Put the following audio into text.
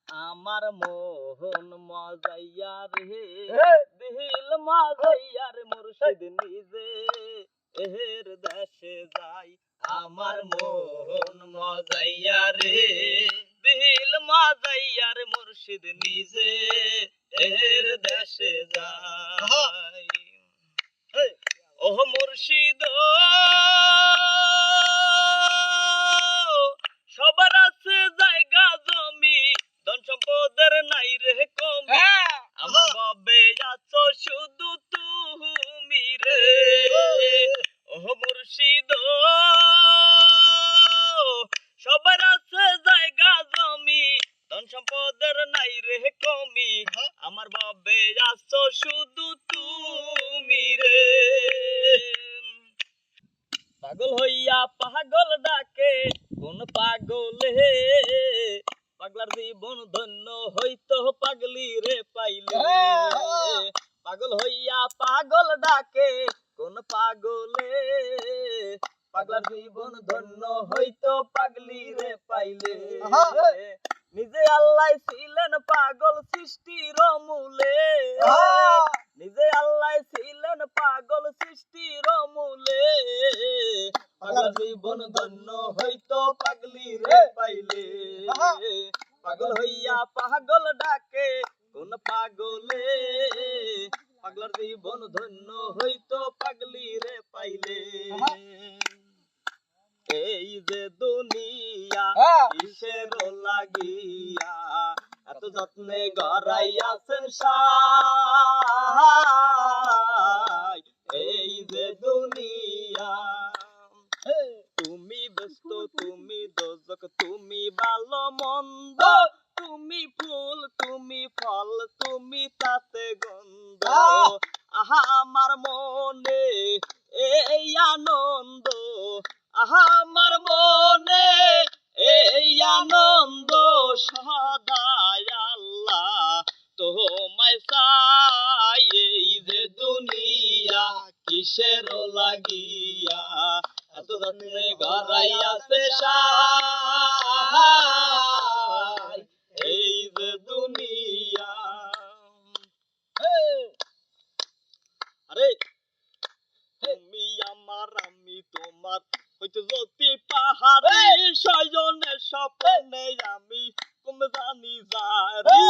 আমার মোহন মজাইয়া রে দিল মজাইয়া রে মুর্শিদ নিজে এর দেশে যাই আমার মোহন মজাইয়া রে দিল মজাইয়া রে মুর্শিদ নিজে এর দেশে যাই ও মুর্শিদ সবার আছে জায়গা জমি ধন সম্পদের নাই রে কমি আমার বাবে আছো শুধু তুমি রে ও মুর্শিদ সবার আছে জায়গা জমি ধন সম্পদের নাই রে কমি আমার বাবে আছো শুধু তুমি রে পাগল হইয়া পাগল ডাকে কোন পাগলে পাগলার জীবন ধন্য হইতো পাগলি রে পাইলে পাগল হইয়া পাগল ডাকে কোন পাগলে পাগলার জীবন ধন্য হইতো পাগলি রে পাইলে নিজে আল্লাহ ছিলেন পাগল সৃষ্টির মূলে নিজে আল্লাহ ছিলেন পাগল সৃষ্টির মূলে পাগল জীবন ধন্য হইতো পাগলি রে পাইলে পাগল হইয়া পাগল ডাকে কোন পাগলে পাগলার জীবন ধন্য হইতো পাগলি রে পাইলে এই যে দুনিয়া কিসের লাগিয়া এত যত্নে গড়াইয়াছেন সাই এই যে দুনিয়া তুমি ব্যস্ত তুমি দোজক তুমি ভালো মন্দ তুমি ফুল তুমি ফল তুমি তাতে গন্ধ আহা আমার মনে এই আনন্দ আহা আমার মনে এই আনন্দ সদাই আল্লাহ তোমায় চাই এই যে দুনিয়া কিসের লাগিয়া এত যত্নে গড়াইয়াছে সাই এই যে দুনিয়া আরে তুমি আমার আমি তোমার হইতে জ্যোতি পাহাড়ি সজনে স্বপ্নে আমি কম জানি যারি